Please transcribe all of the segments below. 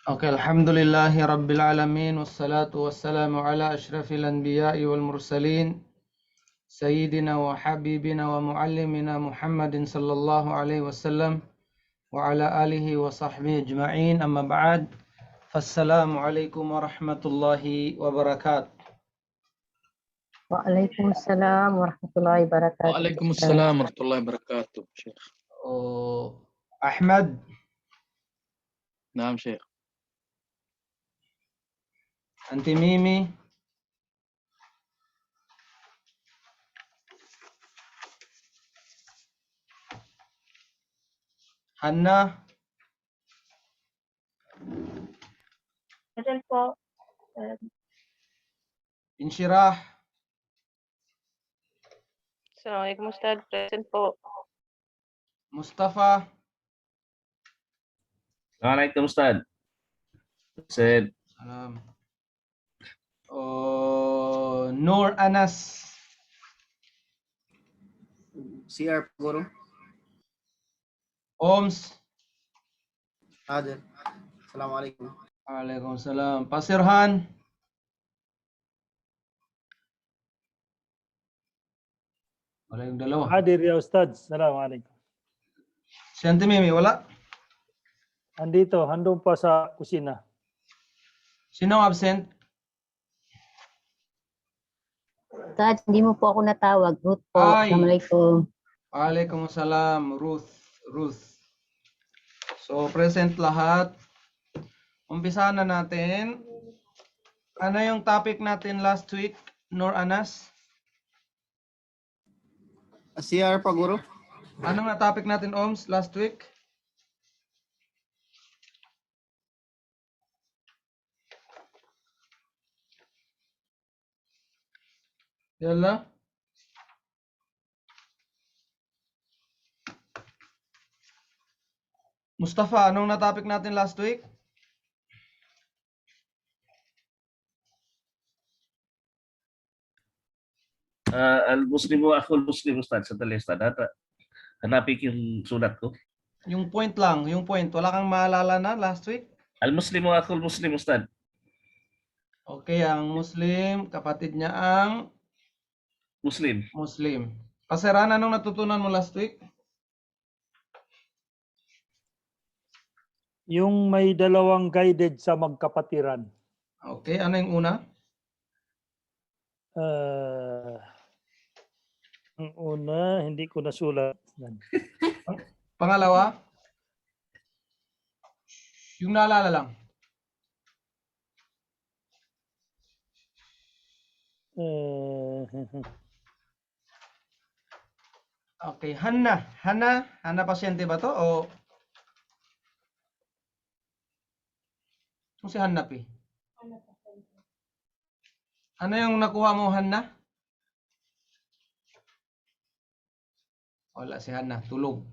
Oke, alhamdulillahi rabbil alamin wassalatu wassalamu ala asyrafil anbiya'i wal mursalin sayyidina wa habibina wa muallimina Muhammadin sallallahu alaihi wasallam wa ala alihi wa sahbihi ajma'in, amma ba'd. Fassalamu alaikum warahmatullahi wabarakatuh. Waalaikumsalam warahmatullahi wabarakatuh. Waalaikumsalam warahmatullahi wabarakatuh, Syekh. Ahmad, Naam, Syekh. Anti Mimi, Hanna, Present po. Insyirah, Assalamualaikum Ustaz. Present po. Mustafa, Assalamualaikum Ustaz. Said salam. Nur Anas, CR Guru. Oms, Hadir. Assalamualaikum. Waalaikumsalam. Pasirhan, wala yung dalawa. Hadir ya Ustaz. Assalamualaikum. Si Auntie Mimi, wala? Andito, handong pa sa kusina. Sino ang absent? Ustaz, hindi mo po ako natawag. Ruth po. Ay. Assalamualaikum. Waalaikumsalam. Ruth. So, present lahat. Umpisa na natin. Ano yung topic natin last week, Nur Anas? CR pa Guru. Anong na topic natin, Oms, last week? Yalla. Mustafa, anong na topic natin last week? Al-Muslimu akhul Muslim Ustaz. Sandali Ustaz. Hanapin yung sulat ko. Yung point lang, yung point. Wala kang maalala na last week? Al-Muslimu akhul Muslim Ustaz. Okay, ang Muslim, kapatid niya ang Muslim. Muslim. Pasiran, anong natutunan mo last week? Yung may dalawang guided sa magkapatiran. Okay, ano yung una? Ang una, hindi ko nasulat. Pangalawa? Yung naalala lang. Okay, Hana pasyente ba to o si Hana pi? Ano yung nakuha mo, Hana? Wala si Hana, tulog.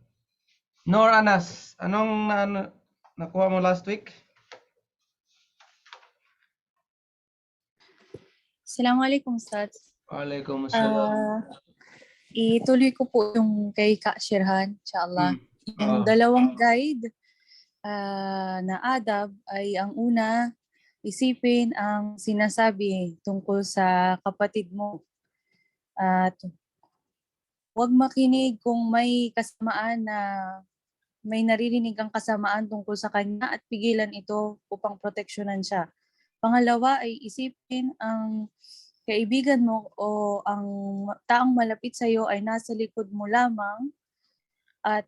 Nor Anas, anong nakuha mo last week? Assalamualaikum Ustaz. Waalaikumsalam. Ituloy ko po yung kay Kak Shirhan, inshallah. Yung Ah. dalawang guide na adab ay ang una, isipin ang sinasabi tungkol sa kapatid mo. At huwag makinig kung may kasamaan na may naririnig ang kasamaan tungkol sa kanya at pigilan ito upang proteksyonan siya. Pangalawa ay isipin ang kaibigan mo o ang taong malapit sa iyo ay nasa likod mo lamang at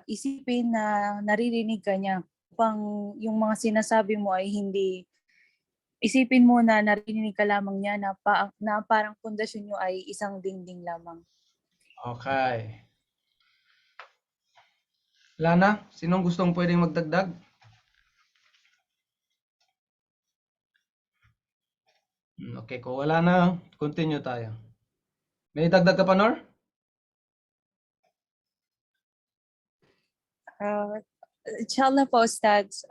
isipin na naririnig ka niya upang yung mga sinasabi mo ay hindi, isipin mo na naririnig ka lamang niya na parang pundasyon niyo ay isang dingding lamang. Okay. Lana, sinong gustong pwedeng magdagdag? Okay, kung wala na, continue tayo. May dagdag ka pa, Nor? Inshallah po, Ustads,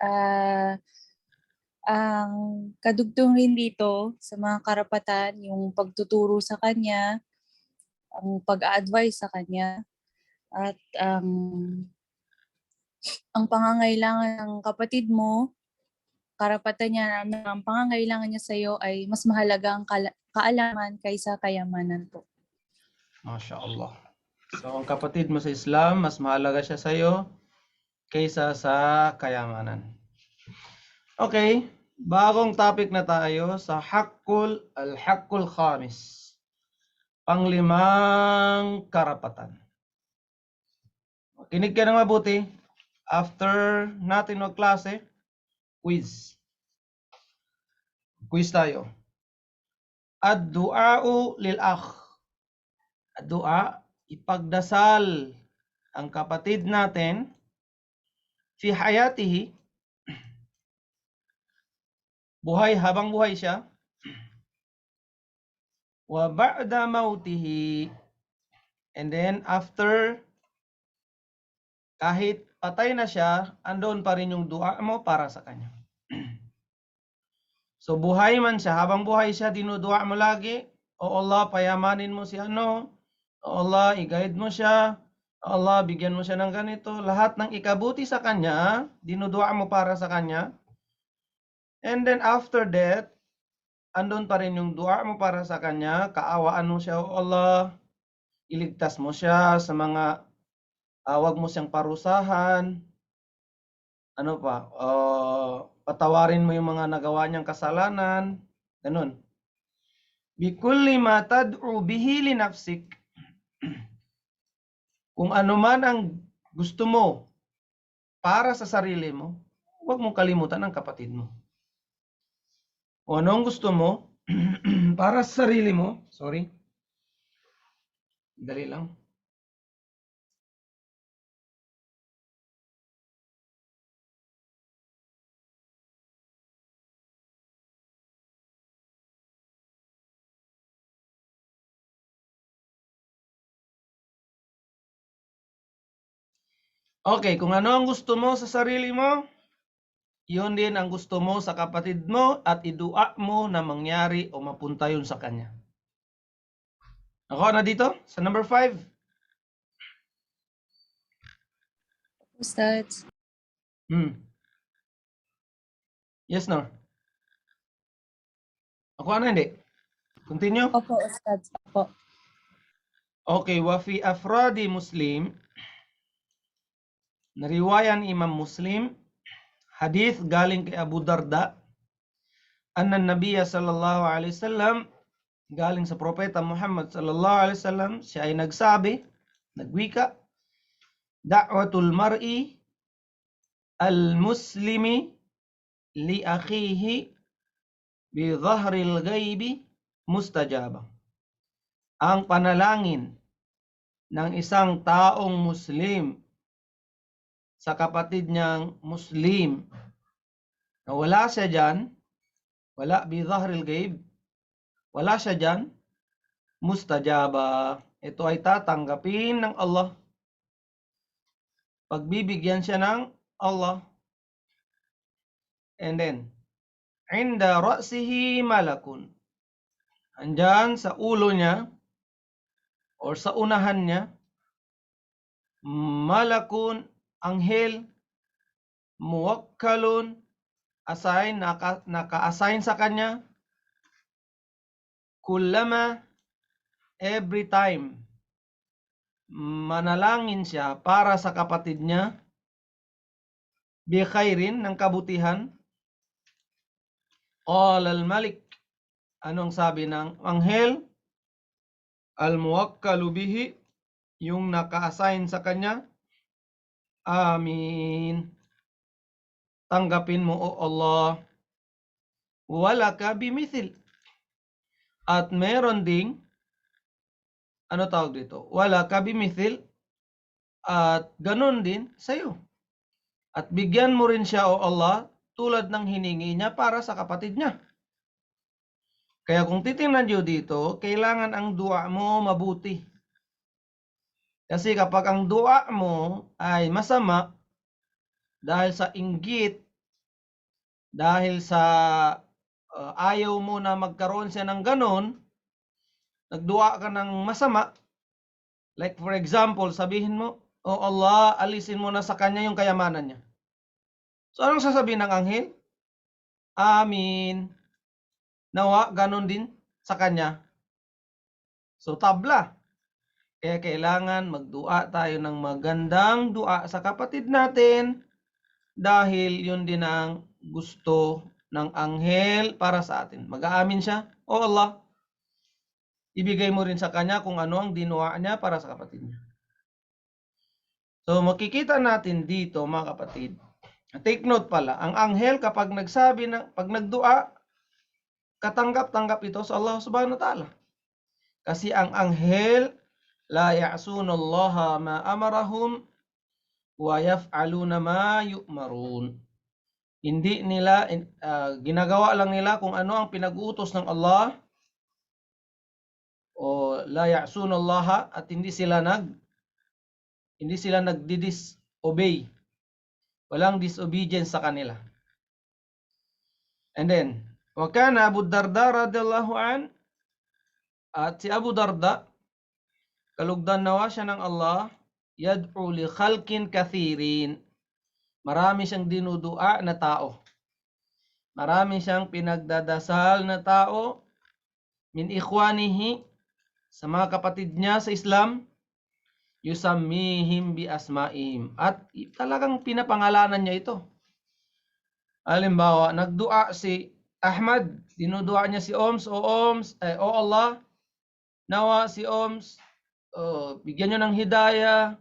ang kadugtong rin dito sa mga karapatan, yung pagtuturo sa kanya, ang pag-a-advise sa kanya, at ang pangangailangan ng kapatid mo karapatan niya na ang pangangailangan niya sa iyo ay mas mahalaga ang kaalaman kaysa kayamanan po. Masya Allah. So, ang kapatid mo sa Islam, mas mahalaga siya sa iyo kaysa sa kayamanan. Okay, bagong topic na tayo sa al-haqqul khamis. Panglimang karapatan. Kinig ka ng mabuti. After natin magklase, quiz. Quiz tayo. Ad-du'a'u lil-akh. Ad-du'a, ipagdasal ang kapatid natin fi hayatihi, buhay habang buhay siya, wa ba'da mautihi, and then after, kahit patay na siya, andun pa rin yung dua mo para sa kanya. So buhay man siya, habang buhay siya, dinudua mo lagi, O Allah, payamanin mo si ano, O Allah, i-guide mo siya, O Allah, bigyan mo siya ng ganito, lahat ng ikabuti sa kanya, dinudua mo para sa kanya. And then after that, andun pa rin yung dua mo para sa kanya, kaawaan mo siya, O Allah, iligtas mo siya sa mga, wag mo siyang parusahan, ano pa, patawarin mo yung mga nagawa niyang kasalanan, ganun. Bikulli ma tad'u bihi li nafsik. Kung ano man ang gusto mo para sa sarili mo, huwag mong kalimutan ang kapatid mo. O anong gusto mo para sa sarili mo, sorry, dali lang. Okay, kung ano ang gusto mo sa sarili mo, yun din ang gusto mo sa kapatid mo at idua mo na mangyari o mapunta yun sa kanya. Ako na dito sa number 5. Ustad. Yes, no? Ako na hindi? Continue? Opo, Ustad. Opo. Okay, wa fi afradi Muslim, nariwayan Imam Muslim, hadith galing kay Abu Darda, anna Nabiya sallallahu alaihi wasallam, galing sa propeta Muhammad sallallahu alaihi wasallam, siya ay nagsabi, nagwika, da'watul mar'i al-muslimi li akhihi bi dhahril ghaibi mustajaba. Ang panalangin ng isang taong Muslim sa kapatid niyang Muslim na wala siya dyan, wala bi dhahril ghaib, wala siya dyan, mustajaba, ito ay tatanggapin ng Allah. Pagbibigyan siya ng Allah. And then, inda ra'sihi malakun, andyan sa ulo niya or sa unahan niya, malakun, anghel, muwakkalun, assign, naka-assign sa kanya, kullama, every time, manalangin siya para sa kapatid niya, bi khairin, ng kabutihan, qala al-malik, anong sabi ng anghel, al-muwakkalu bihi, yung naka-assign sa kanya, amin. Tanggapin mo, O Allah. Walaka bimithil. At meron ding, ano tawag dito? Walaka bimithil. At ganun din sa'yo. At bigyan mo rin siya, O Allah, tulad ng hiningi niya para sa kapatid niya. Kaya kung titingnan niyo dito, kailangan ang dua mo mabuti. Kasi kapag ang dua mo ay masama, dahil sa inggit, dahil sa ayaw mo na magkaroon siya ng ganon, nagdua ka ng masama, like for example, sabihin mo, O Allah, alisin mo na sa kanya yung kayamanan niya. So anong sasabihin ng anghel? Amin. Nawa, ganon din sa kanya. So, tabla. Kaya kailangan magdua tayo ng magandang dua sa kapatid natin dahil yun din ang gusto ng anghel para sa atin. Mag-aamin siya, O Allah, ibigay mo rin sa kanya kung ano ang dinuwa niya para sa kapatid niya. So, makikita natin dito, mga kapatid, take note pala, ang anghel kapag nagsabi pag nagdua, katanggap-tanggap ito sa Allah subhanahu wa ta'ala. Kasi ang anghel, la ya'sunallaha ma amarahum wa yaf'aluna ma yu'marun. Hindi nila, ginagawa lang nila kung ano ang pinag-uutos ng Allah, o la ya'sunallaha, at hindi sila nagdi-disobey. Walang disobedience sa kanila. And then, wa kana Abu Darda radhiyallahu an, at si Abu Darda, kalugdan nawa siya ng Allah, yad'u li khalqin kathirin. Marami siyang dinudua na tao. Marami siyang pinagdadasal na tao min ikhwanihi, sa mga kapatid niya sa Islam, yusammihim bi asma'ihim, at talagang pinapangalanan niya ito. Halimbawa, nagdua si Ahmad, dinudua niya si Oms, O Allah, nawa si Oms, bigyan niyo ng hidayah,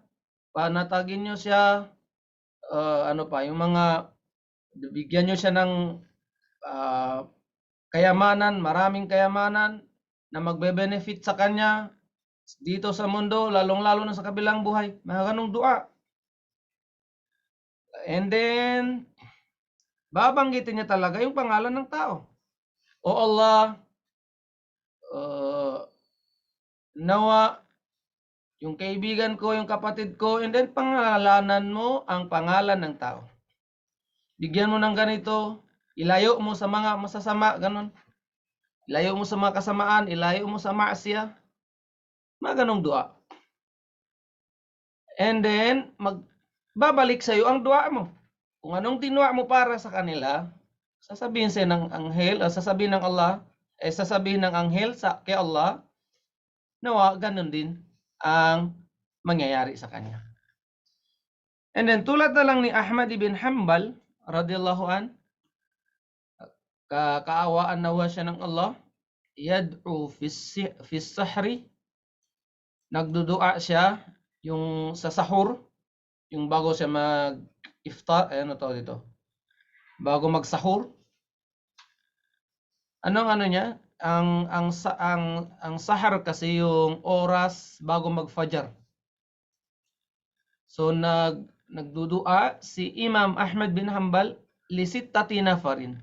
panatagin niyo siya, yung mga, bigyan niyo siya ng kayamanan, maraming kayamanan na magbe-benefit sa kanya dito sa mundo, lalong-lalo na sa kabilang buhay. Mga ganong dua. And then, babanggitin niya talaga yung pangalan ng tao. O Allah, nawa, yung kaibigan ko, yung kapatid ko, and then pangalanan mo ang pangalan ng tao. Bigyan mo ng ganito, ilayo mo sa mga masasama, ganon. Ilayo mo sa mga kasamaan, ilayo mo sa maasya. Mga ganong dua. And then, babalik sa iyo ang dua mo. Kung anong tinua mo para sa kanila, sasabihin sa ng anghel, sasabihin ng Allah, sasabihin ng anghel kay Allah, nawa, ganon din ang mangyayari sa kanya. And then, tulad na lang ni Ahmad ibn Hanbal, radiyallahu an, kaawaan nawa siya ng Allah, yad'u fi sahri, nagdudua siya yung sa sahur, yung bago siya mag-iftar, dito, bago mag-sahur. Anong niya? Ang sahar kasi yung oras bago mag-fajr. So nagdudua si Imam Ahmad bin Hanbal li sittati nafarin.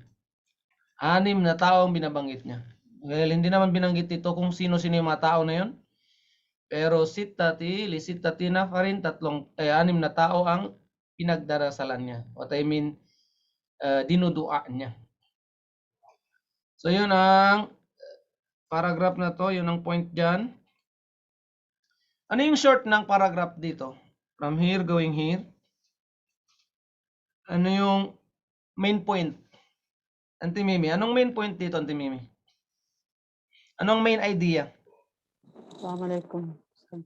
6 na tao ang binabanggit niya. Well, hindi naman binanggit ito kung sino-sino yung mga tao na yun. Pero li sittati nafarin, 6 na tao ang pinagdarasalan niya. What I mean, dinudua niya. So yun ang paragraph na to, yun ang point dyan. Ano yung short ng paragraph dito? From here, going here. Ano yung main point? Auntie Mimi, anong main point dito, Auntie Mimi? Anong main idea? Assalamualaikum.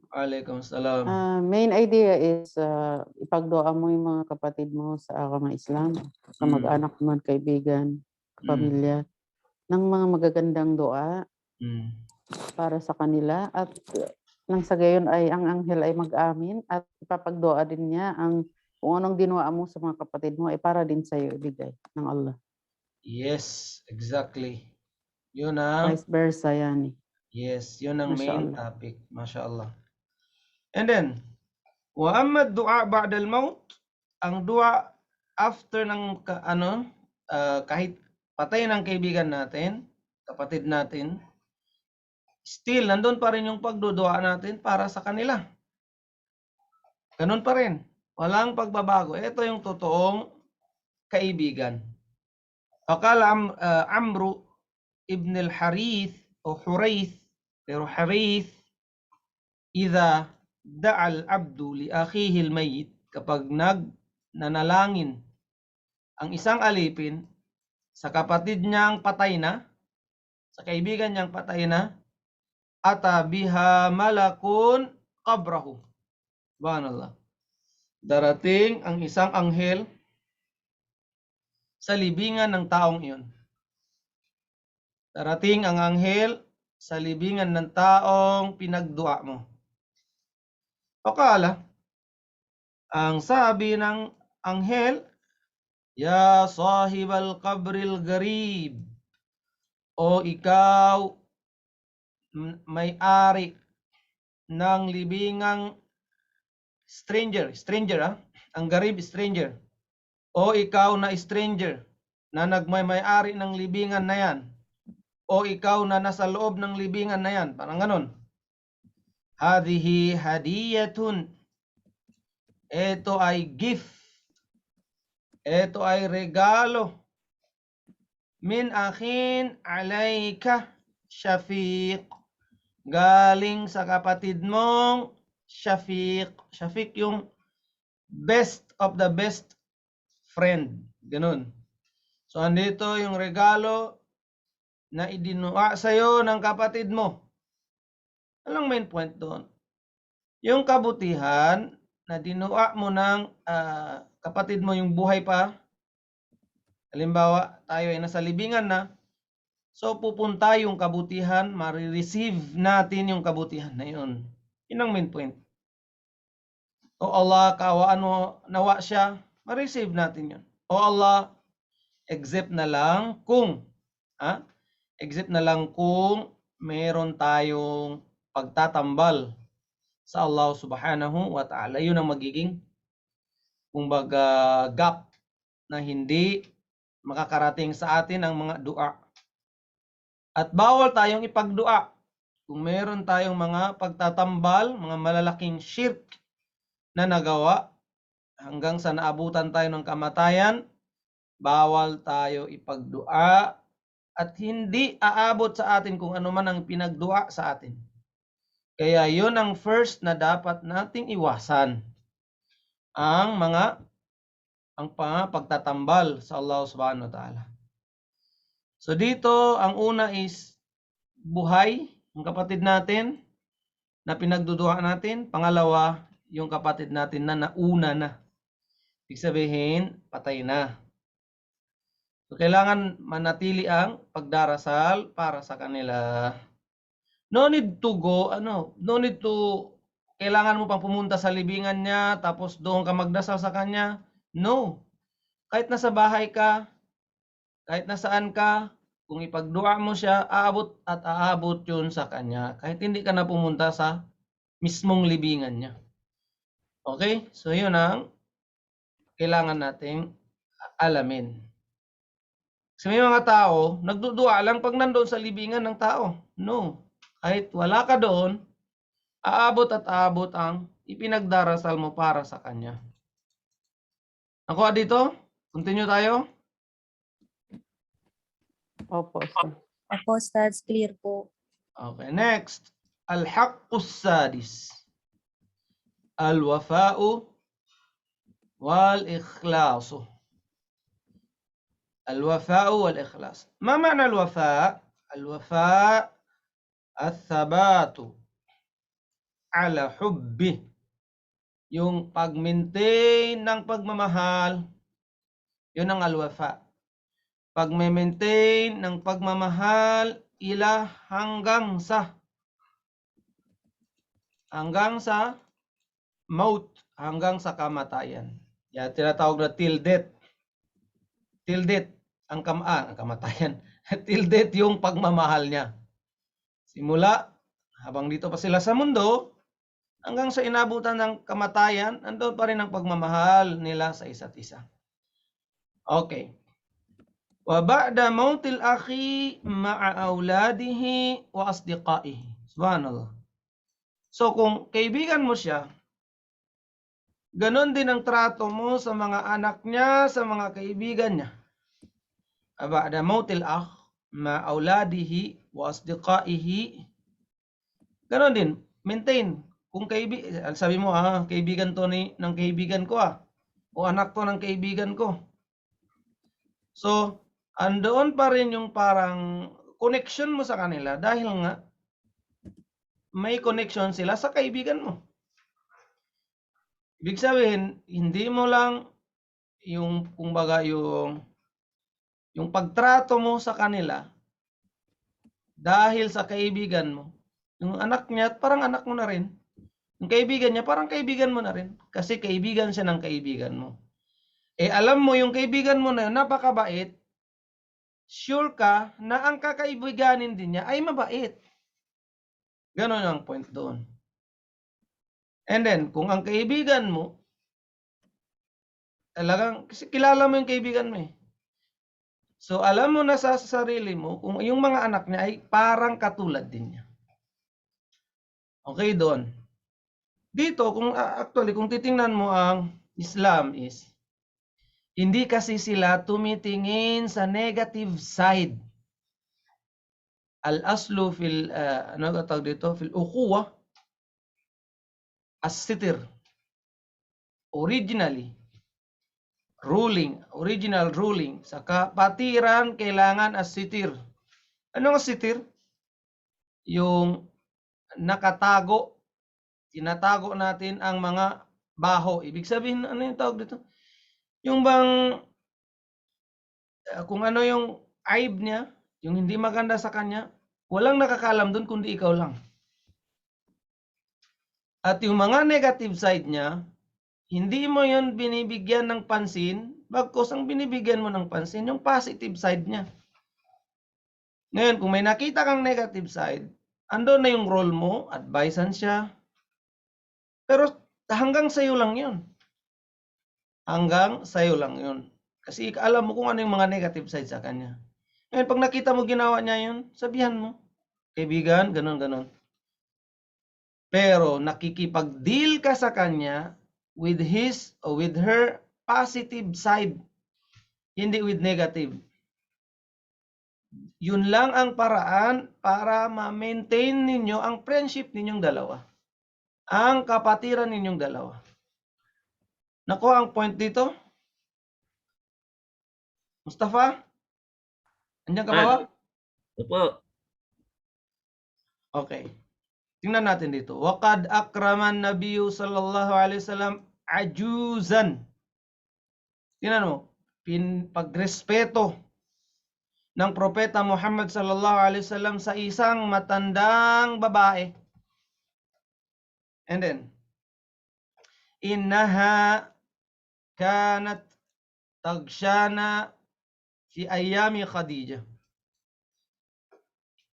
Waalaikumsalam. Main idea is ipagdoa mo yung mga kapatid mo sa mga Islam, sa mag-anak mo, kaibigan, pamilya, ng mga magagandang doa para sa kanila, at nang sa gayon ay ang anghel ay mag-amin at ipapagdoa din niya ang kung anong dinuwa mo sa mga kapatid mo ay para din sa iyo ibigay ng Allah. Yes, exactly. Yun ang Vice versa yan. yes, yun ang main Mashallah. topic. Mashallah. And then, wa amma du'a ba'da al-maut, ang dua after ng kahit patay ng kaibigan natin, kapatid natin, still nandun pa rin yung pagdudua natin para sa kanila. Ganun pa rin. Walang pagbabago. Ito yung totoong kaibigan. Akala Amru ibn al-Harith o Hurayth, pero Harith, idha da'al abdu li akhihi al-mayyit, kapag nanalangin ang isang alipin sa kapatid niyang patay na, sa kaibigan niyang patay na, ata biha malakun qabrahu. Subhanallah. Darating ang isang anghel sa libingan ng taong iyon. Darating ang anghel sa libingan ng taong pinagdua mo. Pakala, ang sabi ng anghel, ya sahibal qabril garib, o ikaw may-ari ng libingang stranger, ang garib stranger, o ikaw na stranger na nagmay-ari ng libingan na yan, o ikaw na nasa loob ng libingan na yan, parang ganon. Hadhihi hadiyatun, ito ay gift, ito ay regalo, min akhin alayka Shafiq, galing sa kapatid mong Shafiq. Shafiq yung best of the best friend. Ganun. So, andito yung regalo na idinua sa'yo ng kapatid mo. Anong main point doon? Yung kabutihan na dinua mo ng kapatid mo yung buhay pa. Halimbawa, tayo ay nasa libingan na. So, pupunta yung kabutihan, marireceive natin yung kabutihan na yun. Yun ang main point. O Allah, kaawaan mo, nawa siya, ma-receive natin yun. O Allah, except na lang kung meron tayong pagtatambal sa Allah subhanahu wa ta'ala. Yun ang magiging kumbaga gap na hindi makakarating sa atin ang mga dua. At bawal tayong ipagdua. Kung meron tayong mga pagtatambal, mga malalaking shirk na nagawa, hanggang sa naabutan tayo ng kamatayan, bawal tayo ipagdua at hindi aabot sa atin kung ano man ang pinagdua sa atin. Kaya yun ang first na dapat nating iwasan. Ang pagtatambal sa Allah subhanahu wa ta'ala. So dito, ang una is buhay, yung kapatid natin na pinagduduha natin. Pangalawa, yung kapatid natin na nauna na. Ibig sabihin, patay na. So kailangan manatili ang pagdarasal para sa kanila. No need to kailangan mo pang pumunta sa libingan niya, tapos doon ka magdasal sa kanya. No. Kahit nasa bahay ka, kahit nasaan ka, kung ipagdua mo siya, aabot yun sa kanya. Kahit hindi ka na pumunta sa mismong libingan niya. Okay? So yun ang kailangan nating alamin. Kasi may mga tao, nagdudua lang pag nandoon sa libingan ng tao. No. Kahit wala ka doon, aabot ang ipinagdarasal mo para sa kanya. Nakuha dito? Continue tayo? Opo, sir. Opo, Ustads, clear po. Okay, next. Al-haqqus sadis. Al-wafa'u wal-ikhlasu. Al-wafa'u wal-ikhlas. Ma ma'na al-wafa'? Al-wafa' al-thabatu ala hubbi. Yung pag-maintain ng pagmamahal, yun ang al-wafa'. Pag-maintain ng pagmamahal ila hanggang sa maut, hanggang sa kamatayan. Yan, tinatawag na till death. Till death, ang kamatayan. Till death yung pagmamahal niya. Simula, habang dito pa sila sa mundo, hanggang sa inabutan ng kamatayan, andun pa rin ang pagmamahal nila sa isa't isa. Okay. Wa ba'da mautil akhi ma'a auladihi wa asdiqaihi. Subhanallah. So kung kaibigan mo siya, ganon din ang trato mo sa mga anak niya, sa mga kaibigan niya. Ba'da mautil akh ma'a auladihi wa asdiqaihi. Ganon din, maintain. Kung sabi mo, kaibigan to ng kaibigan ko o anak to ng kaibigan ko. So, andoon pa rin yung parang connection mo sa kanila dahil nga may connection sila sa kaibigan mo. Ibig sabihin, hindi mo lang yung kumbaga yung pagtrato mo sa kanila dahil sa kaibigan mo. Yung anak niya, parang anak mo na rin. Yung kaibigan niya, parang kaibigan mo na rin. Kasi kaibigan siya ng kaibigan mo. Alam mo, yung kaibigan mo na yun, napakabait. Sure ka na ang kakaibiganin din niya ay mabait. Ganon ang point doon. And then, kung ang kaibigan mo, talagang, kasi kilala mo yung kaibigan mo eh. So, alam mo na sa sarili mo, kung yung mga anak niya ay parang katulad din niya. Okay, doon. Dito, kung titingnan mo ang Islam is, hindi kasi sila tumitingin sa negative side. Al-aslu fil, ano tawag dito? Fil ukhuwah, as-sitir. Original ruling. Sa kapatiran, kailangan as-sitir. Ano ang sitir? Yung nakatago, tinatago natin ang mga baho. Ibig sabihin, ano yung tawag dito? Yung bang, kung ano yung aib niya, yung hindi maganda sa kanya, walang nakakalam doon kundi ikaw lang. At yung mga negative side niya, hindi mo yun binibigyan ng pansin, bagkus ang binibigyan mo ng pansin, yung positive side niya. Ngayon, kung may nakita kang negative side, andun na yung role mo, advisean siya. Pero hanggang sa'yo lang yun. Hanggang sa'yo lang yun. Kasi alam mo kung ano yung mga negative side sa kanya. Ngayon, pag nakita mo ginawa niya yun, sabihan mo. Kaibigan, ganon. Pero nakikipag-deal ka sa kanya with his or with her positive side, hindi with negative. Yun lang ang paraan para ma-maintain ninyo ang friendship ninyong dalawa. Ang kapatiran ninyong dalawa. Nakuha ang point dito? Mustafa? Andiyan ka ba? Opo. Okay. Tingnan natin dito. Waqad akraman nabiyyu sallallahu alaihi wasallam ajuzan. Tingnan mo, pagrespeto ng propeta Muhammad sallallahu alaihi wasallam sa isang matandang babae. And then, innaha kanat tagshana fi ayami Khadijah.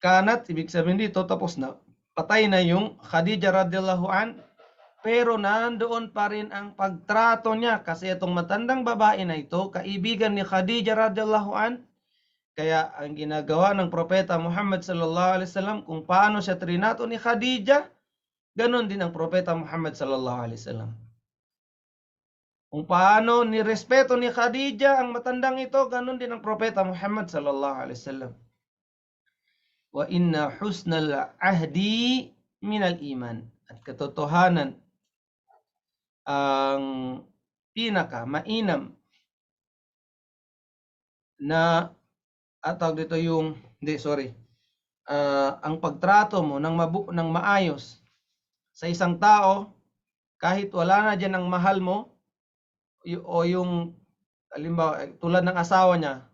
Kanat, ibig sabihin dito, tapos na. Patay na yung Khadijah radhiyallahu an, pero nandoon pa rin ang pagtrato niya kasi itong matandang babae na ito, kaibigan ni Khadijah radhiyallahu an, kaya ang ginagawa ng propeta Muhammad sallallahu alaihi wasallam kung paano siya trinato ni Khadijah, ganon din ang propeta Muhammad sallallahu alaihi wasallam. Kung paano nirespeto ni Khadijah ang matandang ito, ganon din ang propeta Muhammad sallallahu alaihi wasallam. Wa inna husnal ahdi minal iman. At katotohanan, ang pinaka mainam na tawag dito yung ang pagtrato mo ng maayos sa isang tao kahit wala na diyan ang mahal mo o yung halimbawa tulad ng asawa niya,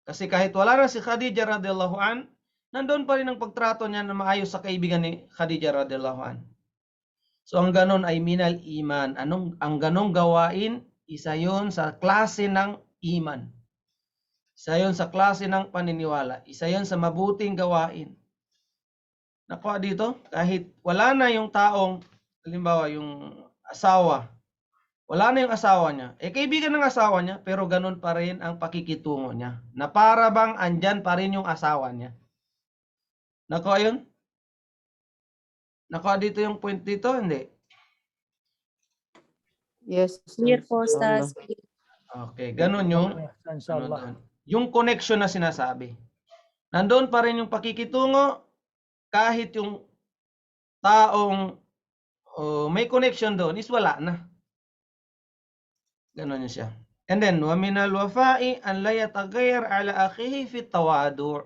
kasi kahit wala na si Khadijah radhiyallahu an, nandoon pa rin ang pagtrato niya na maayos sa kaibigan ni Khadijah radhiyallahu an. So ang ganon ay minal iman. Ang ganong gawain, isa yon sa klase ng iman. Isa yon sa klase ng paniniwala. Isa yon sa mabuting gawain. Nakuha dito, kahit wala na yung taong, halimbawa yung asawa, wala na yung asawa niya. Kaibigan ng asawa niya, pero ganon pa rin ang pakikitungo niya. Na para bang andyan pa rin yung asawa niya. Nakuha yun? Nakuha dito yung point dito? Hindi. Yes. Clear po, inshallah. Ustaz. Okay, ganun yung Inshallah. yung connection na sinasabi. Nandoon pa rin yung pakikitungo kahit yung taong may connection doon is wala na. Ganun yun siya. And then, wa minal wafa'i an la yataghayyar ala akhihi fi tawadu'.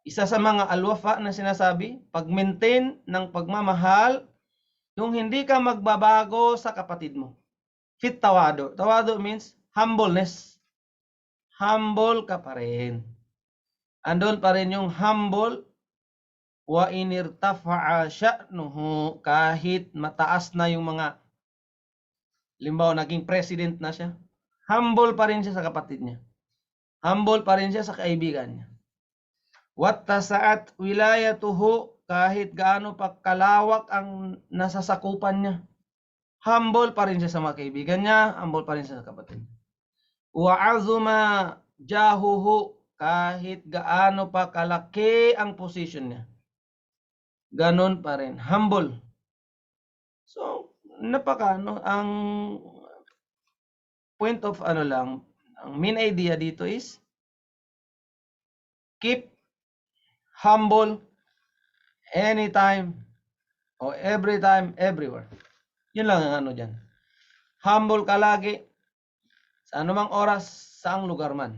Isa sa mga alwafa na sinasabi, pag-maintain ng pagmamahal, yung hindi ka magbabago sa kapatid mo. Fit tawadu'. Tawadu' means humbleness. Humble ka pa rin. Andun pa rin yung humble. Wa inirtafa'a sya'nuhu, kahit mataas na yung mga, limbaw naging president na siya, humble pa rin siya sa kapatid niya. Humble pa rin siya sa kaibigan niya. Wattasa'at wilayatuhu, kahit gaano pa kalawak ang nasasakupan niya. Humble pa rin siya sa mga kaibigan niya, humble pa rin siya sa kapatid niya. Wa'azuma jahuhu, kahit gaano pa kalaki ang position niya. Ganon pa rin. Humble. So, ang point of ang main idea dito is keep humble anytime or every time, everywhere. Yun lang ang dyan. Humble ka lagi sa anumang oras, saang lugar man.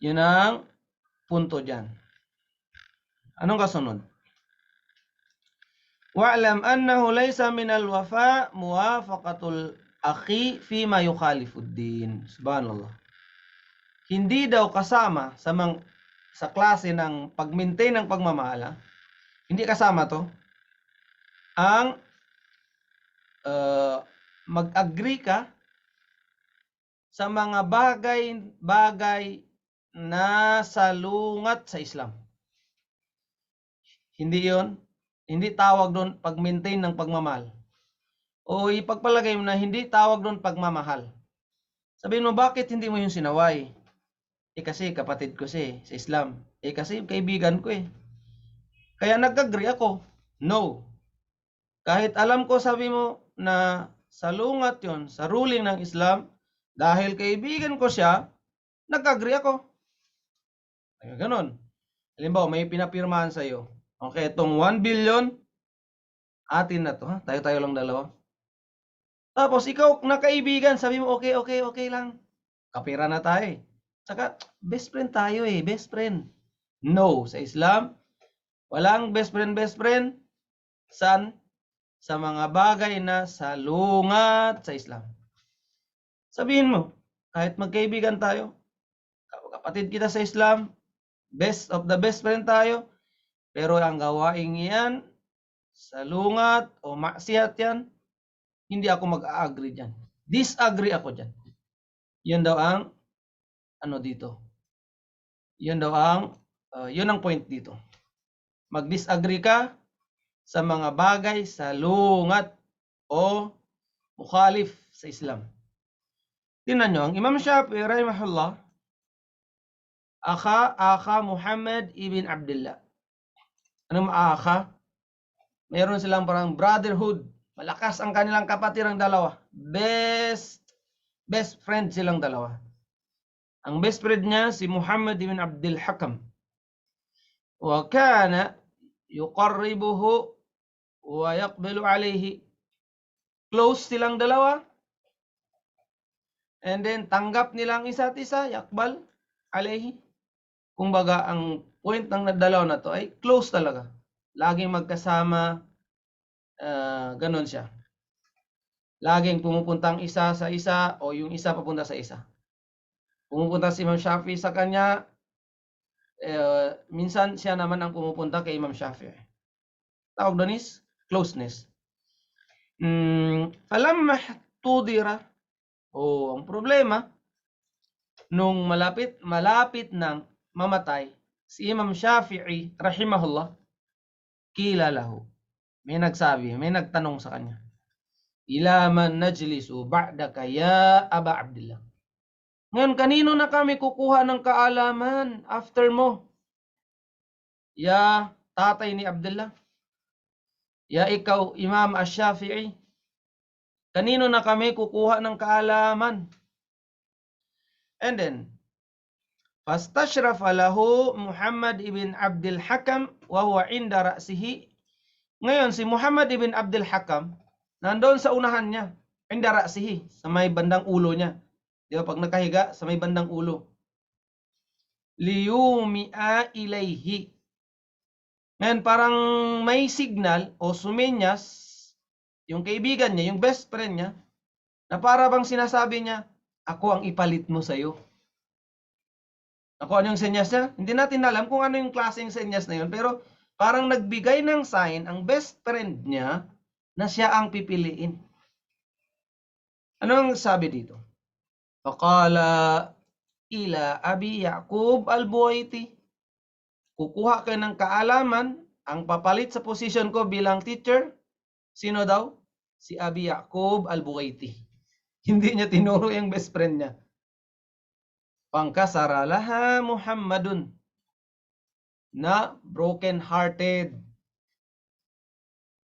Yun ang punto dyan. Anong kasunod? Wa'lam annahu laysa minal wafa muwafaqatul akhi fi ma yukhalifuddin. Subhanallah. Hindi daw kasama sa klase ng pag-maintain ng pagmamahal. Hindi kasama to ang mag-agree ka sa mga bagay na salungat sa Islam. Hindi yon. Hindi tawag doon pag-maintain ng pagmamahal. O ipagpalagay mo na hindi tawag doon pagmamahal. Sabihin mo, bakit hindi mo yung sinaway? Kasi kapatid ko siya sa Islam. Kasi kaibigan ko . Kaya nag-agree ako. No. Kahit alam ko, sabi mo na salungat yon sa ruling ng Islam, dahil kaibigan ko siya, nag-agree ako. Kaya ganun. Halimbawa, may pinapirmahan sa iyo. Okay, itong 1 billion, atin na to. Tayo-tayo lang dalawa. Tapos, ikaw na kaibigan, sabi mo, okay lang. Kapira na tayo . Saka, best friend tayo . Best friend. No, sa Islam, walang best friend. Saan? Sa mga bagay na salungat sa Islam. Sabihin mo, kahit magkaibigan tayo, kapatid kita sa Islam, best of the best friend tayo, pero ang gawaing yan, salungat o maksiat yan, hindi ako mag-agree dyan. Disagree ako dyan. Yun daw ang dito. Yun ang point dito. Mag-disagree ka sa mga bagay salungat o mukhalif sa Islam. Tingnan nyo, ang Imam Shafi'i rahimahullah, Akha Muhammad ibn Abdullah. Anong akha? Meron silang parang brotherhood. Malakas ang kanilang kapatirang dalawa. Best friend silang dalawa. Ang best friend niya si Muhammad ibn Abdul Hakam. Wa kana yuqarribuhu wa yaqbalu alayhi. Close silang dalawa. And then tanggap nilang isa't isa, yakbal alayhi. Kumbaga, ang point ng dalawa na to ay close talaga. Laging magkasama, ganon siya. Laging pumupuntang isa sa isa o yung isa papunta sa isa. Pumupunta si Imam Shafi'i sa kanya, minsan siya naman ang pumupunta kay Imam Shafi'i. Tawag doon is closeness. Falamma tudira, ang problema, nung malapit nang mamatay si Imam Shafi'i rahimahullah, kila lahu, may nagsabi, may nagtanong sa kanya, ila man najlisu ba'daka ya Aba Abdullah. Ngayon, kanino na kami kukuha ng kaalaman after mo? Ya tatay ni Abdullah, ya ikaw Imam Ash-Shafi'i, kanino na kami kukuha ng kaalaman? And then, fastashrafa lahu Muhammad ibn Abdul Hakam wa huwa inda ra'sihi. Ngayon, si Muhammad ibn Abdul Hakam, nandoon sa unahan niya. inda ra'sihi, sa may bandang ulo niya. Di ba? Pag nakahiga, sa may bandang ulo. Liyumi'a ilayhi. Ngayon, parang may signal o sumenyas yung kaibigan niya, yung best friend niya, na para bang sinasabi niya, ako ang ipalit mo sa'yo. Ako ano yung senyas niya? Hindi natin alam kung ano yung klaseng senyas na yun, pero parang nagbigay ng sign ang best friend niya na siya ang pipiliin. Ano ang sabi dito? Faqala ila Abi Yaqub al-Buwaiti. Kukuha ka ng kaalaman, ang papalit sa position ko bilang teacher. Sino daw? Si Abi Yaqub al-Buwaiti. Hindi niya tinuro yung best friend niya. Pangkasara laha Muhammadun. Na broken hearted.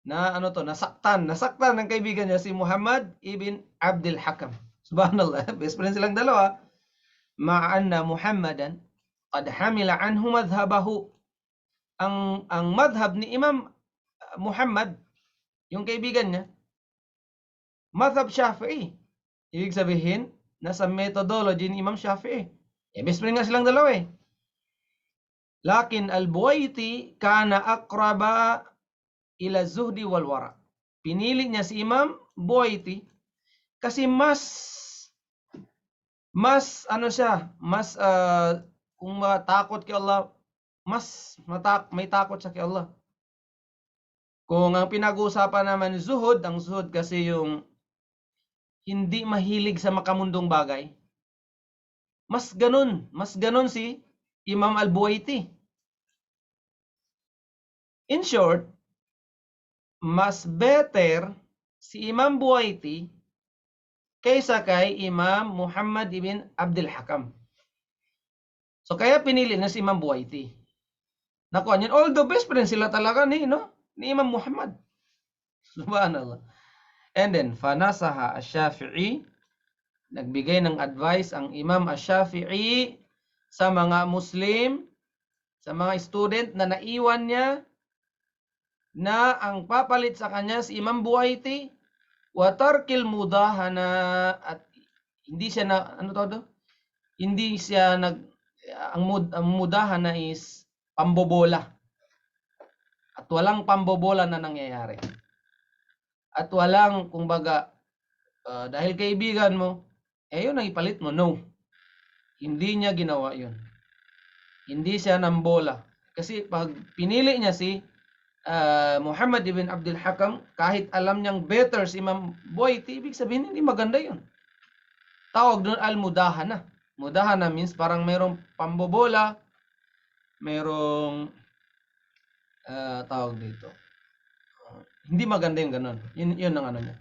Na ano to, nasaktan ng kaibigan niya si Muhammad ibn Abdul Hakam. Subhanallah, best friend silang dalawa. Ma'anna Muhammadan qad hamila anhu madhhabahu. Ang madhhab ni Imam Muhammad, yung kaibigan niya, madhhab Shafi'i. Ibig sabihin, nasa methodology ni Imam Shafi'i. Best friend nga silang dalawa eh. Lakin al-Buwaiti kana aqraba ila zuhdi wal wara. Pinili niya si Imam Buwaiti kasi mas ano siya, mas kung matakot kay Allah, may takot siya kay Allah. Kung ang pinag-uusapan naman zuhud, ang zuhud kasi yung hindi mahilig sa makamundong bagay. Mas ganun si Imam al-Buwaiti. In short, mas better si Imam Buwaiti kaysa kay Imam Muhammad ibn Abdul Hakam. So kaya pinili na si Imam Buwaiti. Nakuha niyan, although best friend sila talaga ni Imam Muhammad. Subhanallah. And then, fanasaha Ash-Shafi'i, nagbigay ng advice ang Imam Ash-Shafi'i sa mga Muslim, sa mga student na naiwan niya, na ang papalit sa kanya si Imam Buwaiti, wa tarkil mudahana, at hindi siya ang mudahana is pambobola. At walang pambobola na nangyayari. At walang, kumbaga, dahil kaibigan mo, yun ang ipalit mo. No. Hindi niya ginawa yun. Hindi siya nambola. Kasi pag pinili niya si Muhammad ibn Abdul Hakam, kahit alam niyang better si Imam Buwaiti, ibig sabihin hindi maganda yun. Tawag doon al-mudahana. Mudahana means parang mayroong pambobola, mayroong tawag dito. Hindi maganda yung ganun. Yun ang ano niya.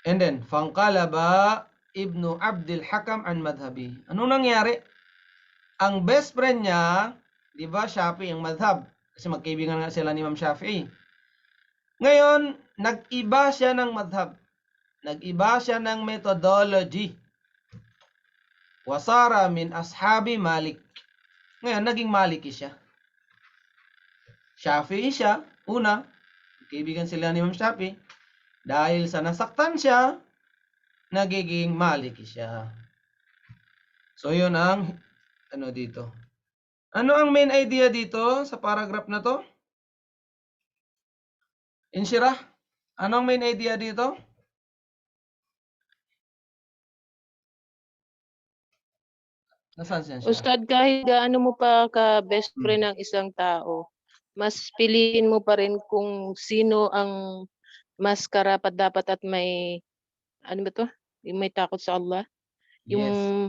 And then, fangkalaba ibnu Abdul Hakam an madhabi. Anong nangyari? Ang best friend niya, di ba, Shafi'i ang madhab. Kasi magkaibigan nga sila ni Imam Shafi'i. Ngayon, nag-iba siya ng madhab. Nag-iba siya ng methodology. Wasara min ashabi Malik. Ngayon, naging Maliki siya. Shafi'i siya, una, kaibigan sila ni Imam Shafi'i. Dahil sa nasaktan siya, nagiging Maliki siya. So, yun ang ano dito. Ano ang main idea dito sa paragraph na to? Inshirah, ano ang main idea dito? Nasaan siya? Ustad, kahit gaano mo pa ka best friend ng isang tao, mas piliin mo pa rin kung sino ang mas karapat dapat at may, ano ba to? Yung may takot sa Allah. Yung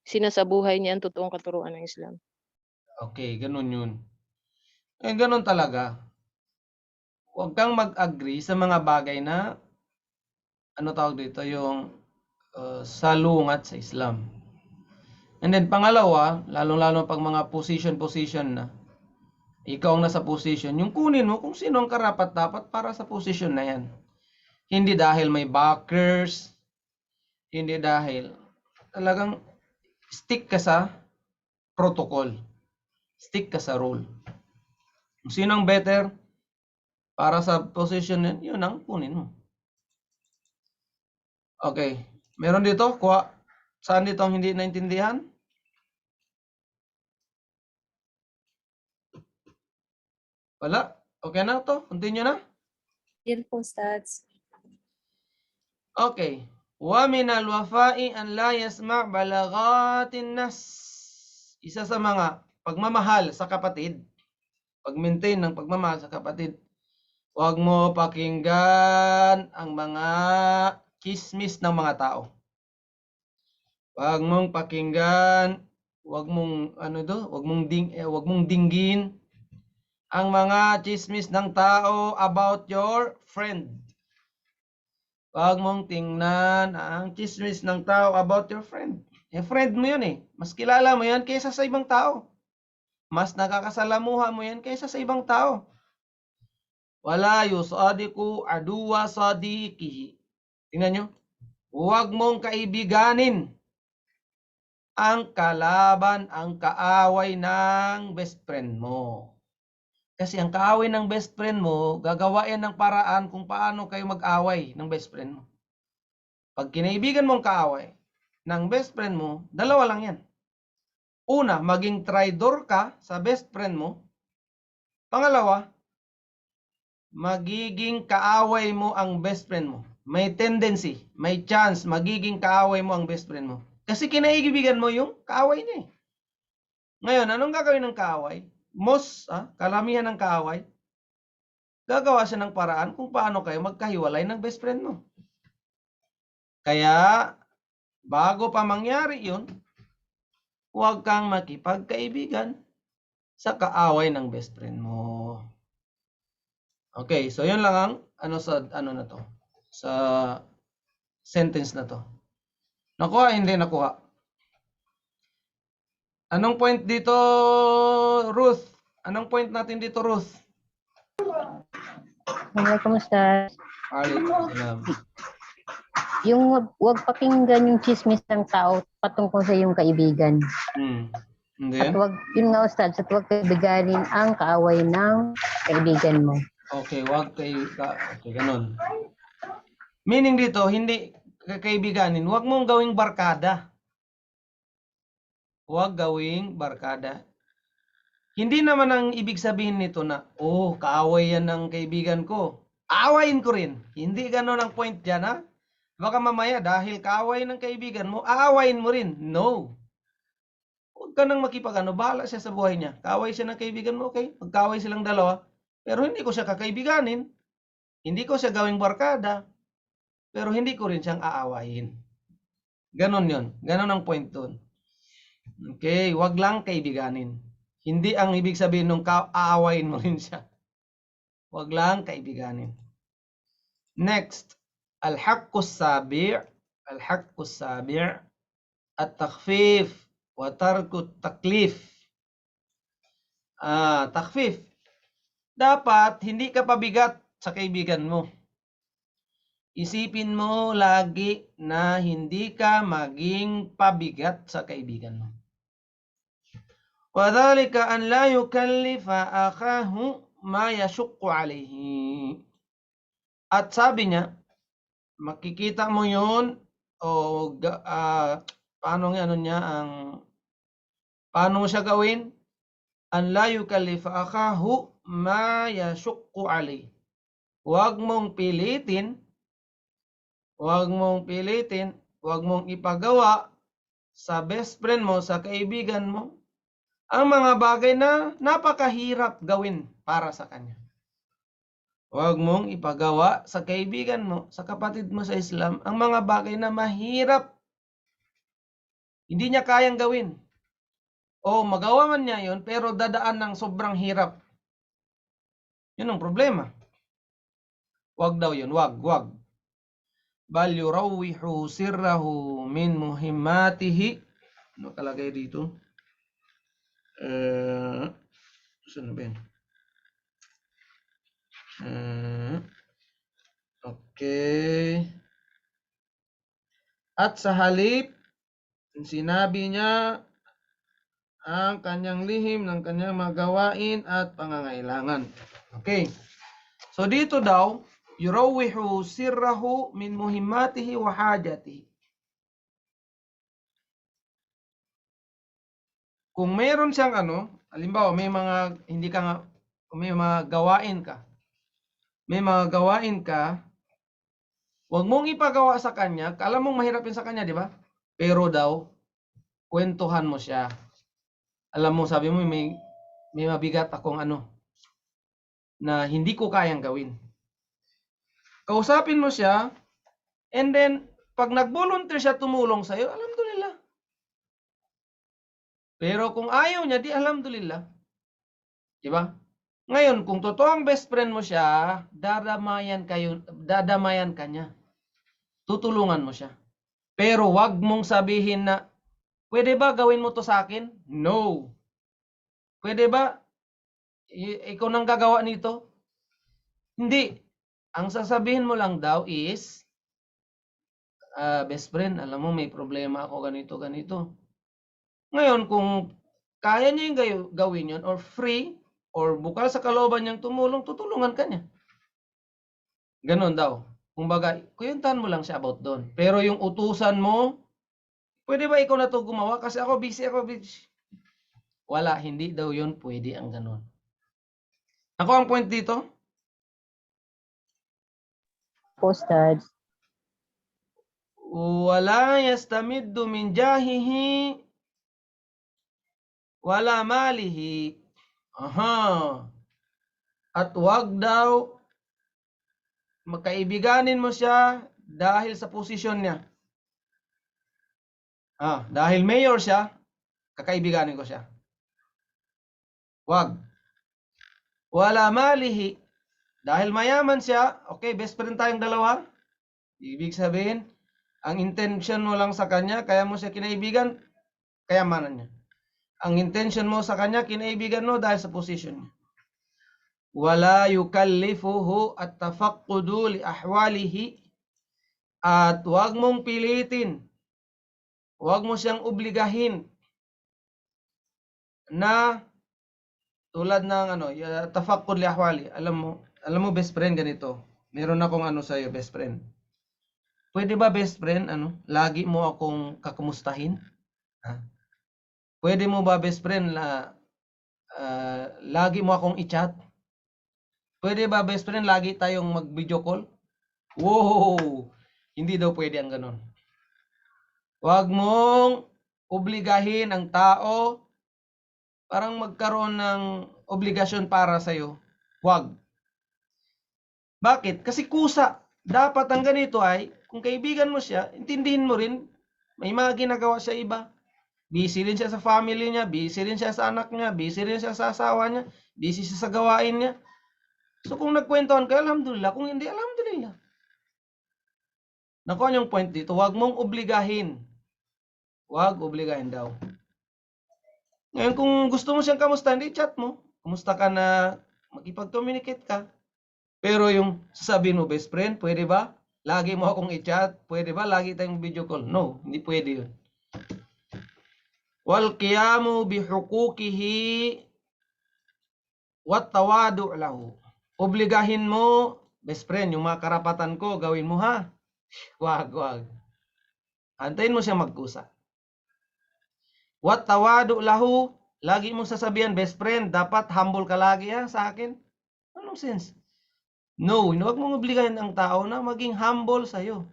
sinasabuhay niya ang totoong katuruan ng Islam. Okay, ganun yun. Ganun talaga. Huwag kang mag-agree sa mga bagay na, ano tawag dito, yung salungat sa Islam. And then pangalawa, lalong-lalo pag mga position na, ikaw ang nasa position, yung kunin mo kung sino ang karapat-dapat para sa position na yan. Hindi dahil may backers, hindi dahil, talagang stick ka sa protocol. Stick ka sa rule. Kung sino ang better para sa position, yun ang kunin mo. Okay. Meron dito? Kuha. Saan dito ang hindi naintindihan? Wala? Okay na to? Continue na? Yan po, Ustads. Okay. Wa min al-wafa'i an la yasma' balaghatin nas. Isa sa mga pagmamahal sa kapatid, pag-maintain ng pagmamahal sa kapatid, huwag mo pakinggan ang mga chismis ng mga tao. Huwag mong pakinggan, huwag mong huwag mong dinggin ang mga chismis ng tao about your friend. Huwag mong tingnan ang chismis ng tao about your friend. Friend mo yun eh. Mas kilala mo yan kaysa sa ibang tao. Mas nakakasalamuha mo yan kaysa sa ibang tao. Wala yusadiku aduwa sadiqihi. Tingnan nyo. Huwag mong kaibiganin ang kalaban, ang kaaway ng best friend mo. Kasi ang kaaway ng best friend mo, gagawa yan ng paraan kung paano kayo mag-away ng best friend mo. Pag kinaibigan mong kaaway ng best friend mo, dalawa lang yan. Una, maging traidor ka sa best friend mo. Pangalawa, magiging kaaway mo ang best friend mo. May tendency, may chance, magiging kaaway mo ang best friend mo. Kasi kinaibigan mo yung kaaway niya. Ngayon, anong gagawin ng kaaway? Kalamihan ng kaaway, gagawa siya ng paraan kung paano kayo magkahiwalay ng best friend mo. Kaya, bago pa mangyari yun, huwag kang makipagkaibigan sa kaaway ng best friend mo. Okay, so yun lang ang na to. Sa sentence na to. Nakuha, hindi nakuha. Anong point dito, Ruth? Anong point natin dito, Ruth? Assalamualaikum, Ustaz. Waalaikumsalam. Yung wag pakinggan yung chismis ng tao patungkol sa iyong kaibigan. At wag, yun nga, Ustaz, at wag kaibiganin ang kaaway ng kaibigan mo. Okay, okay, ganun. Meaning dito, hindi kaibiganin, wag mong gawing barkada. Huwag gawing barkada. Hindi naman ang ibig sabihin nito na, kaaway yan ng kaibigan ko. Aawayin ko rin. Hindi gano'n ang point dyan, ha? Baka mamaya, dahil kaaway ng kaibigan mo, aawayin mo rin. No. Huwag ka nang bahala siya sa buhay niya. Kaaway siya ng kaibigan mo, okay? Magkaaway silang dalawa. Pero hindi ko siya kakaibiganin. Hindi ko siya gawing barkada. Pero hindi ko rin siyang aawayin. Ganon yun. Ganon ang point doon. Okay, wag lang kaibiganin. Hindi ang ibig sabihin nung aawayin mo rin siya. Wag lang kaibiganin. Next, al-haqqus sabi', at-takhfif wa tarku taklif. Takhfif. Dapat hindi ka pabigat sa kaibigan mo. Isipin mo lagi na hindi ka maging pabigat sa kaibigan mo. وَذَلِكَ أَنْ لَا يُكَلِّفَ أَخَاهُ مَا يَشُقُّ عَلَيْهِ. At sabi niya, makikita mo yun, paano mo siya gawin? أَنْ لَا يُكَلِّفَ أَخَاهُ مَا يَشُقُّ عَلَيْهِ. Huwag mong pilitin, huwag mong ipagawa sa best friend mo, sa kaibigan mo, ang mga bagay na napakahirap gawin para sa kanya. Huwag mong ipagawa sa kaibigan mo, sa kapatid mo sa Islam, ang mga bagay na mahirap. Hindi niya kayang gawin. O magawa man niya yun, pero dadaan ng sobrang hirap. Yun ang problema. Huwag daw yun, huwag. Bal yurawwihu sirrahu min muhimmatihi. Ano kalagay dito? Saan ba yan? Okay. At sa halip, sinabi niya ang kanyang lihim ng kanyang mga gawain at pangangailangan. Okay. So dito daw, yurawwihu sirrahu min muhimmatihi wa hajatihi. Kung mayroon siyang halimbawa may mga may mga gawain ka. May mga gawain ka, huwag mong ipagawa sa kanya, alam mong mahirapin sa kanya, di ba? Pero daw, kwentuhan mo siya. Alam mo, sabi mo, may mabigat akong na hindi ko kayang gawin. Kausapin mo siya, and then, pag nag-volunteer siya tumulong sa'yo, alhamdulillah. Pero kung ayaw niya, di alhamdulillah. Di ba? Ngayon, kung totoong best friend mo siya, dadamayan ka niya. Tutulungan mo siya. Pero wag mong sabihin na, pwede ba gawin mo to sa akin? No. Pwede ba ikaw nang gagawa nito? Hindi. Ang sasabihin mo lang daw is, best friend, alam mo may problema ako ganito. Ngayon, kung kaya niya yung gawin yun, or free, or bukal sa kalooban niyang tumulong, tutulungan ka niya. Ganon daw. Kumbaga, kuyuntahan mo lang siya about doon. Pero yung utusan mo, pwede ba ikaw na to gumawa? Kasi ako busy. Wala, hindi daw yun pwede ang ganon. Ako ang point dito? Ustad. Wala yastamiddu min jahihi wala malihi. Aha. At wag daw magkaibiganin mo siya dahil sa posisyon niya. Dahil mayor siya, kakaibiganin ko siya. Wag. Wala malihi. Dahil mayaman siya, okay, best friend tayong dalawa. Ibig sabihin, ang intention mo lang sa kanya, kaya mo siya kinaibigan, kayamanan niya. Ang intention mo sa kanya, kinaibigan mo dahil sa position niya. Wala yukallifuhu at tafaqqudu li ahwalihi. At huwag mong pilitin. Huwag mo siyang obligahin na tulad ng tafaqqud li ahwali. Alam mo best friend ganito. Meron akong sa iyo best friend. Pwede ba best friend lagi mo akong kakumustahin? Pwede mo ba best friend lagi mo akong i-chat? Pwede ba best friend lagi tayong mag-video call? Wow! Hindi daw pwede ang ganon. Huwag mong obligahin ang tao parang magkaroon ng obligasyon para sa'yo. Huwag. Bakit? Kasi kusa. Dapat ang ganito ay, kung kaibigan mo siya, intindihin mo rin, may mga ginagawa siya iba. Busy rin siya sa family niya, busy rin siya sa anak niya, busy rin siya sa asawa niya, busy siya sa gawain niya. So kung nagkwentuhan ka, alhamdulillah. Kung hindi, alhamdulillah. Nakuha yung point dito, huwag mong obligahin. Huwag obligahin daw. Ngayon kung gusto mo siyang kamusta, hindi chat mo. Kumusta ka na, makipag-communicate ka. Pero yung sasabihin mo, best friend, pwede ba? Lagi mo akong i-chat. Pwede ba? Lagi tayong video call. No, hindi pwede yun. Wal qiyamu bihuquqihi wat tawadu' lahu. Obligahin mo, best friend, yung mga karapatan ko, gawin mo ha. Wag. Antayin mo siya magkusa. Wat tawadu' lahu, lagi mong sasabihan, best friend, dapat humble ka lagi ha sa akin. Anong sense? No, huwag mong obligahin ang tao na maging humble sa'yo.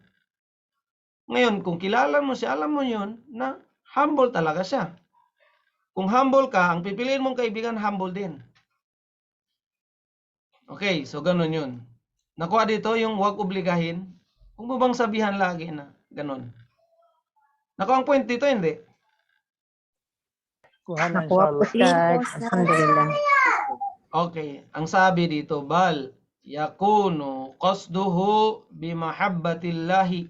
Ngayon, kung kilala mo siya, alam mo yun na humble talaga siya. Kung humble ka, ang pipiliin mong kaibigan, humble din. Okay, so ganun yun. Nakuha dito yung huwag obligahin. Kung mo bang sabihan lagi na ganun. Nakuha ang point dito, hindi? Kuha na Nakuha po inshallah. Ustad. Alhamdulillah. Okay, ang sabi dito, bal yakunu qasduhu bimahabbatillahi.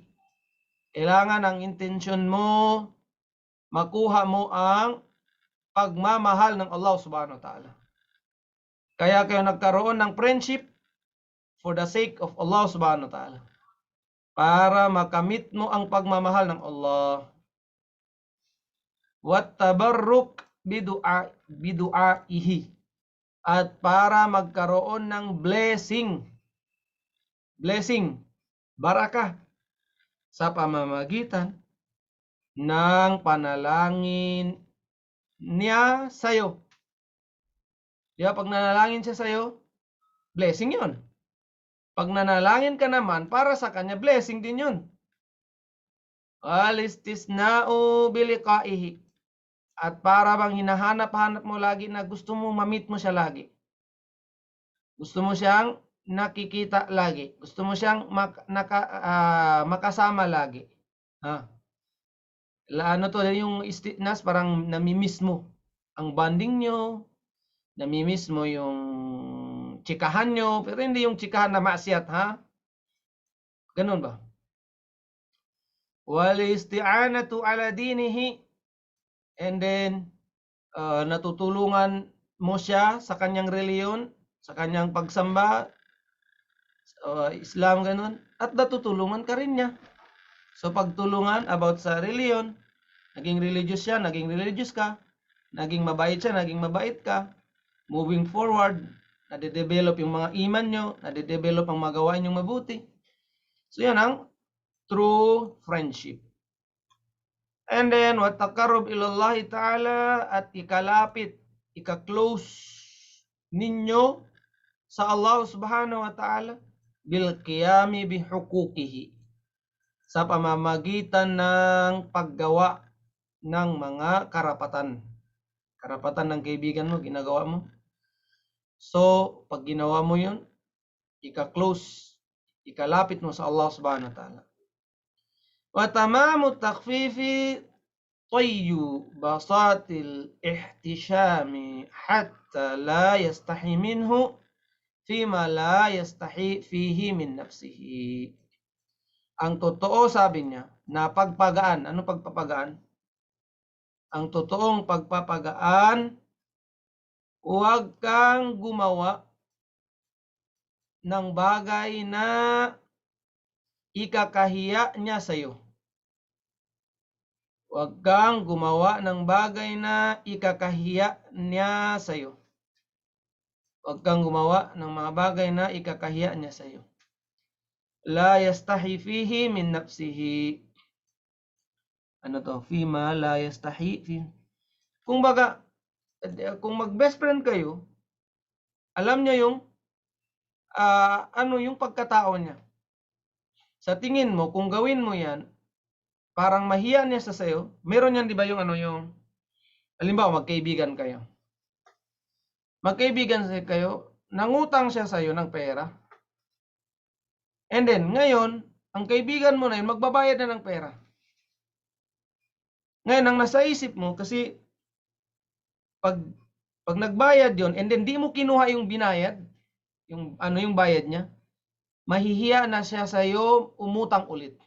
Kailangan ang intention mo, makuha mo ang pagmamahal ng Allah subhanahu wa ta'ala. Kaya kayo nagkaroon ng friendship for the sake of Allah subhanahu wa ta'ala. Para makamit mo ang pagmamahal ng Allah. Wat tabarruk bidu'aihi. At para magkaroon ng blessing blessing, barakah sa pamamagitan ng panalangin niya sa'yo. Diba, pag nanalangin siya sa'yo, blessing yun. Pag nanalangin ka naman, para sa kanya, blessing din yun. Al-istisna'u biliqaihi. At para bang hinahanap-hanap mo lagi na gusto mo ma-meet mo siya lagi. Gusto mo siyang nakikita lagi. Gusto mo siyang makasama lagi. Ano to, yung istisnas, parang namimiss mo ang bonding nyo, namimiss mo yung chikahan nyo, pero hindi yung chikahan na maasyat, ha? Ganun ba? Wal isti'anatu ala dinihi, and then natutulungan mo siya sa kanyang reliyon, sa kanyang pagsamba, Islam, ganun, at natutulungan ka rin niya. So pagtulungan about sa reliyon, naging religious siya, naging religious ka, naging mabait siya, naging mabait ka, moving forward, nade-develop yung mga iman nyo, nade-develop ang magawa nyong mabuti. So yan ang true friendship. And then, وَتَقَرُّبْ إِلَى اللَّهِ تَعَالَى, at ikalapit, ika-close ninyo sa Allah subhanahu wa ta'ala bil-qiyami bihukukihi, sa pamamagitan ng paggawa ng mga karapatan. Karapatan ng kaibigan mo, ginagawa mo. So, pag ginawa mo yun, ika-close, ikalapit mo sa Allah subhanahu wa ta'ala. Wa tamamu takhfifi tayyu basatil ihtishami hatta la yastahi minhu fima la yastahi fihi min nafsihi. Ang totoo, sabi niya, na pagpagaan. Ano pagpapagaan? Ang totoong pagpapagaan, huwag kang gumawa ng bagay na ikakahiya niya sa'yo. Huwag kang gumawa ng bagay na ikakahiya niya sa'yo. Huwag kang gumawa ng mga bagay na ikakahiya niya sa'yo. La yastahi fihi min nafsihi. Ano to? Fima la yastahi fihi. Kung baga, kung mag-best friend kayo, alam niya yung yung pagkatao niya. Sa tingin mo, kung gawin mo yan, parang mahiya niya sa sayo. Meron yan, di ba, yung halimbawa, magkaibigan kayo. Magkaibigan kayo, nangutang siya sa'yo ng pera. And then, ngayon, ang kaibigan mo na yun, magbabayad na ng pera. Ngayon, ang nasa isip mo, kasi pag nagbayad yon, and then di mo kinuha yung binayad, yung bayad niya, mahihiya na siya sa iyo umutang ulit.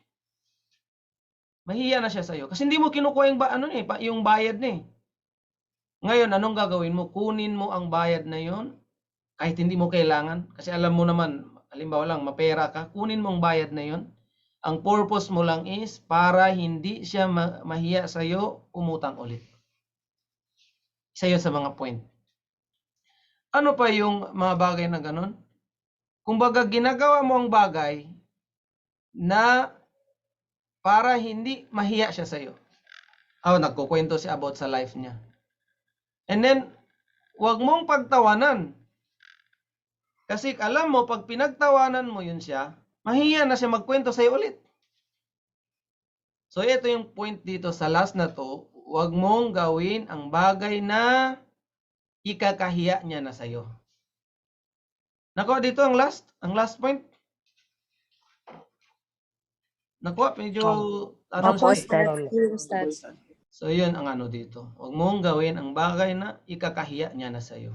Mahihiya na siya sa iyo kasi hindi mo kinukuha yung bayad na eh. Ngayon, anong gagawin mo? Kunin mo ang bayad na yon kahit hindi mo kailangan, kasi alam mo naman, halimbawa lang, mapera ka, kunin mo ang bayad na yon. Ang purpose mo lang is para hindi siya mahiya sa iyo umutang ulit. Isa yun sa mga point. Ano pa yung mga bagay na ganun? Kumbaga, ginagawa mo ang bagay na para hindi mahiya siya sa'yo. Nagkukwento siya about sa life niya. And then, wag mong pagtawanan. Kasi alam mo, pag pinagtawanan mo yun siya, mahiya na siya magkwento sa'yo ulit. So, ito yung point dito sa last na to. Wag mong gawin ang bagay na ikakahiya niya na sa'yo. Nakuha dito ang last point. Nakuha, medyo So, yun ang dito. Huwag mong gawin ang bagay na ikakahiya niya na sa'yo.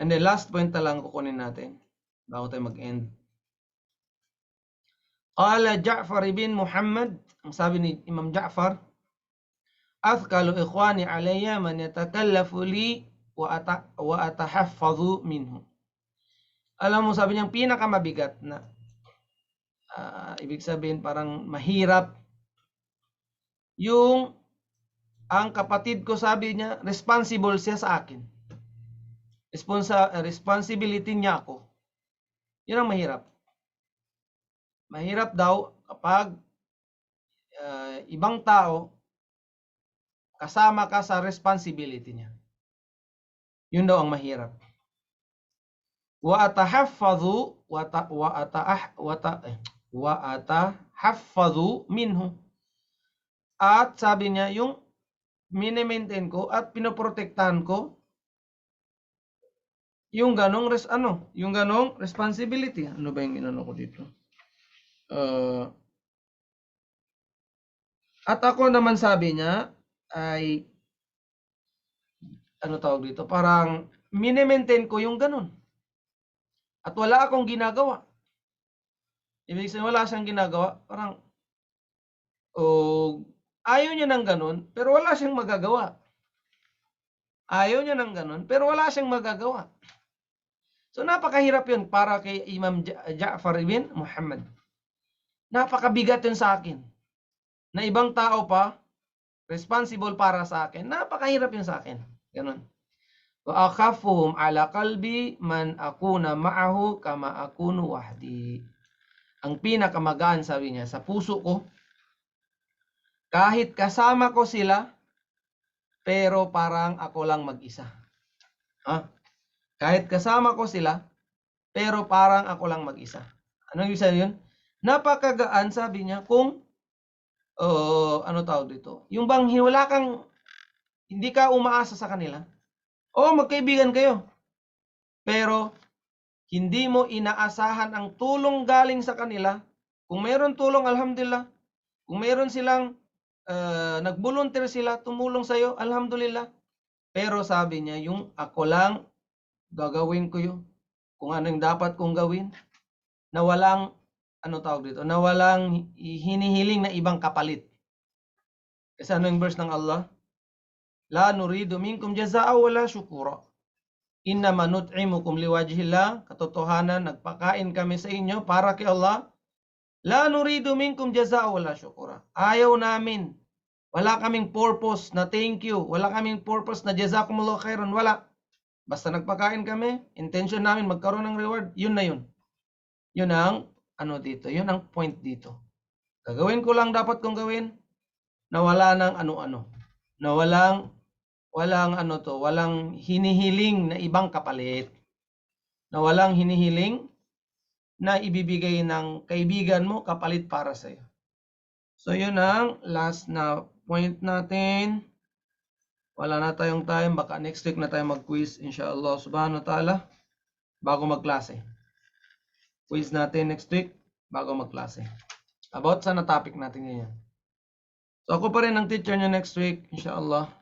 And the last point na lang kukunin natin bago tayo mag-end. Qala Ja'far ibn Muhammad, ang sabi ni Imam Ja'far, Athkalu ikhwani alayya man yatakallafu li wa atahaffazu minhu. Alam mo, sabi niya, pinakamabigat na ibig sabihin parang mahirap yung ang kapatid ko, sabi niya, responsible siya sa akin. Responsibility niya ako. Yun ang mahirap. Mahirap daw kapag ibang tao kasama ka sa responsibility niya. Yun daw ang mahirap. Wa atahaffadhu minhu. At sabi niya, yung mini-maintain ko at pinoprotektahan ko yung ganong responsibility. Ano ba yung inano ko dito? At ako naman, sabi niya, ay ano tawag dito? Parang mini-maintain ko yung ganon. At wala akong ginagawa. Ibig sabihin, wala siyang ginagawa. Parang ayaw niya ng ganon, pero wala siyang magagawa. Ayaw niya ng ganon, pero wala siyang magagawa. So napakahirap yun para kay Imam Ja'far ibn Muhammad. Napakabigat yun sa akin. Na ibang tao pa, responsible para sa akin. Napakahirap yun sa akin. Ganon. Wa akhafuhum ala qalbi man akuna ma'ahu kama akunu wahdi. Ang pinakamagaan, sabi niya, sa puso ko, kahit kasama ko sila, pero parang ako lang mag-isa. Kahit kasama ko sila, pero parang ako lang mag-isa. Anong ibig sabihin yun? Napakagaan, sabi niya, kung ano tawag dito? Yung bang hindi ka umaasa sa kanila. Magkaibigan kayo. Pero hindi mo inaasahan ang tulong galing sa kanila. Kung mayroon tulong, alhamdulillah. Kung mayroon silang nag-volunteer sila, tumulong sa iyo, alhamdulillah. Pero sabi niya, yung ako lang gagawin ko yun. Kung anong dapat kong gawin, na walang na walang hinihiling na ibang kapalit. Kasi ano yung verse ng Allah? La nuridu minkum jazaa'a wala syukura. Innama nut'imukum liwajhillah. Katotohanan, nagpakain kami sa inyo para kay Allah. La nuridu minkum jazaa'a wala syukura. Ayaw namin. Wala kaming purpose na thank you. Wala kaming purpose na jazakumullahu khairan. Wala. Basta nagpakain kami, intention namin magkaroon ng reward, yun na yun. Yun ang dito. Yun ang point dito. Gagawin ko lang dapat kong gawin na wala nang ano-ano. Na walang hinihiling na ibang kapalit. Na walang hinihiling na ibibigay ng kaibigan mo kapalit para sa iyo. So yun ang last na point natin. Wala na tayong time. Baka next week na tayo mag-quiz, inshallah subhanahu wa ta'ala, bago magklase. Quiz natin next week, bago magklase. About sa topic natin ngayon. So ako pa rin ang teacher nyo next week, inshallah.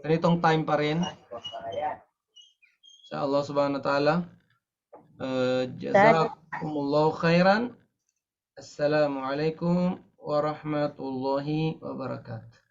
Ganitong time pa rin. Inshallah subhanahu wa ta'ala. Jazakumullahu khairan. Assalamualaikum warahmatullahi wabarakatuh.